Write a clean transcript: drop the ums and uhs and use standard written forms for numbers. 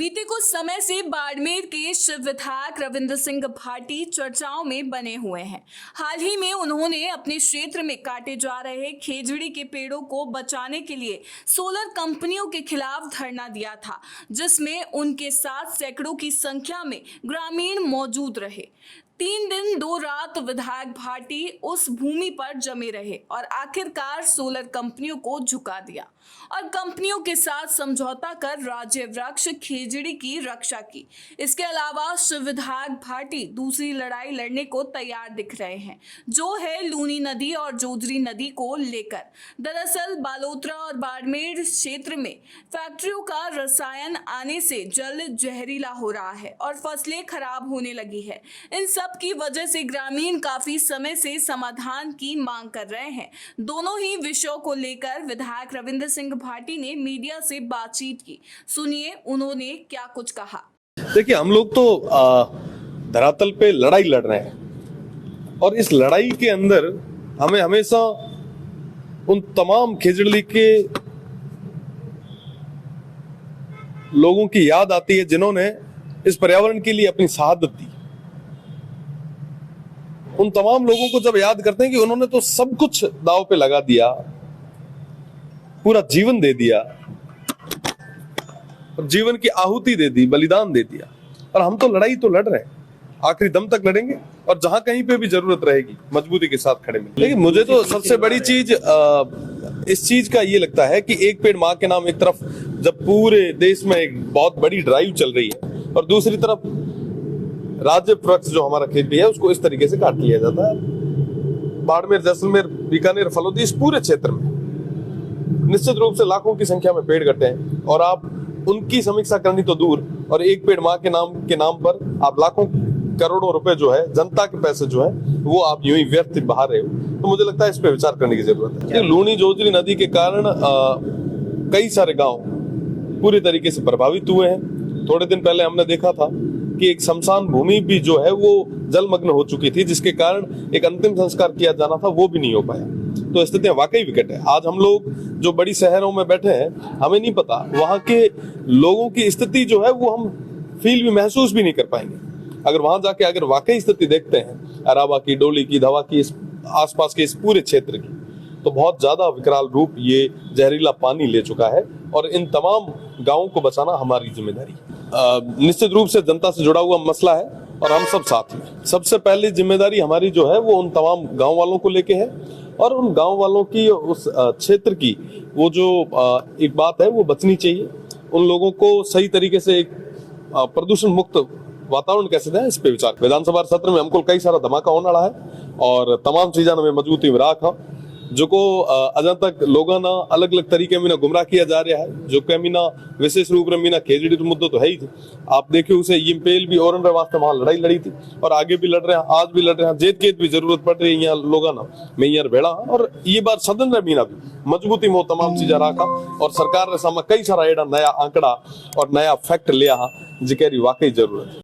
बीते कुछ समय से बाड़मेर के शिव विधायक रविंद्र सिंह भाटी चर्चाओं में बने हुए हैं। हाल ही में उन्होंने अपने क्षेत्र में काटे जा रहे खेजड़ी के पेड़ों को बचाने के लिए सोलर कंपनियों के खिलाफ धरना दिया था, जिसमें उनके साथ सैकड़ों की संख्या में ग्रामीण मौजूद रहे। 3 दिन 2 रात विधायक भाटी उस भूमि पर जमे रहे और आखिरकार सोलर कंपनियों को झुका दिया और कंपनियों के साथ समझौता कर राज्य वृक्ष खेजड़ी की रक्षा की। इसके अलावा शिव विधायक भाटी दूसरी लड़ाई लड़ने को तैयार दिख रहे हैं, जो है लूनी नदी और जोजरी नदी को लेकर। दरअसल बालोतरा और बाड़मेर क्षेत्र में फैक्ट्रियों का रसायन आने से जल जहरीला हो रहा है और फसलें खराब होने लगी है। इन सब की वजह से ग्रामीण काफी समय से समाधान की मांग कर रहे हैं। दोनों ही विषयों को लेकर विधायक रविंद्र सिंह भाटी ने मीडिया से बातचीत की। सुनिए उन्होंने क्या कुछ कहा। देखिए, हम लोग तो धरातल पे लड़ाई लड़ रहे हैं और इस लड़ाई के अंदर हमें हमेशा उन तमाम खेजड़ी के लोगों की याद आती है जिन्होंने इस पर्यावरण के लिए अपनी शहादत दी। उन तमाम लोगों को जब याद करते हैं कि उन्होंने तो सब कुछ दांव पे लगा दिया, पूरा जीवन दे दिया, जीवन की आहुति दे दी, बलिदान दे दिया, और हम तो लड़ाई तो लड़ रहे हैं, आखिरी दम तक लड़ेंगे और जहां कहीं पे भी जरूरत रहेगी मजबूती के साथ खड़े मिलेंगे। लेकिन मुझे तो सबसे बड़ी चीज इस चीज का ये लगता है कि एक पेड़ मां के नाम एक तरफ जब पूरे देश में एक बहुत बड़ी ड्राइव चल रही है और दूसरी तरफ राज्य वृक्ष जो हमारा खेती है उसको इस तरीके से काट लिया जाता है। बाड़मेर, जैसलमेर, बीकानेर, फलोदी, इस पूरे क्षेत्र में निश्चित रूप से लाखों की संख्या में पेड़ कटे हैं और आप उनकी समीक्षा करनी तो दूर, और एक पेड़ मां के नाम पर आप लाखों करोड़ों रुपए जो है, जनता के पैसे जो है, वो आप यूं ही व्यर्थ बहा रहे हो। तो मुझे लगता है इस पे विचार करने की जरूरत है। लूनी जोजरी नदी के कारण कई सारे गांव पूरी तरीके से प्रभावित हुए हैं। थोड़े दिन पहले हमने देखा था कि एक शमशान भूमि भी जो है वो जलमग्न हो चुकी थी, जिसके कारण एक अंतिम संस्कार किया जाना था वो भी नहीं हो पाया। तो स्थितियां वाकई विकट है। आज हम लोग जो बड़ी शहरों में बैठे हैं, हमें नहीं पता वहां के लोगों की स्थिति जो है वो हम फील भी, महसूस भी नहीं कर पाएंगे। अगर वहां जाके अगर वाकई स्थिति देखते हैं अराबा की, डोली की, धवा की, इस आसपास के इस पूरे क्षेत्र की, तो बहुत ज्यादा विकराल रूप ये जहरीला पानी ले चुका है और इन तमाम गांवों को बचाना हमारी जिम्मेदारी है। निश्चित रूप से जनता से जुड़ा हुआ मसला है और हम सब साथ में। सबसे पहली जिम्मेदारी हमारी जो है वो उन तमाम गांव वालों को लेके है और उन गांव वालों की, उस क्षेत्र की वो जो एक बात है वो बचनी चाहिए। उन लोगों को सही तरीके से एक प्रदूषण मुक्त वातावरण कैसे दें, इस पे विचार। विधानसभा सत्र में हमको कई सारा धमाका होने वाला है और तमाम चीजा में मजबूती में राखा जो को अजन तक लोगों ना अलग अलग तरीके में गुमराह किया जा रहा है, जो कि मीना विशेष रूप में मीना खेजड़ी मुद्दों तो है ही थे। आप देखिए उसे ये पेल भी और वास्ते वहां लड़ाई लड़ी थी और आगे भी लड़ रहे हैं, आज भी लड़ रहे हैं। जेत केत भी जरूरत पड़ रही है यहाँ लोगों ना मैं यहाँ बेड़ा और ये बार सदन में मीना भी मजबूती में तमाम चीजें रखा और सरकार ने सामने कई सारा एडा नया आंकड़ा और नया फैक्ट लिया जिसकी वाकई जरूरत है।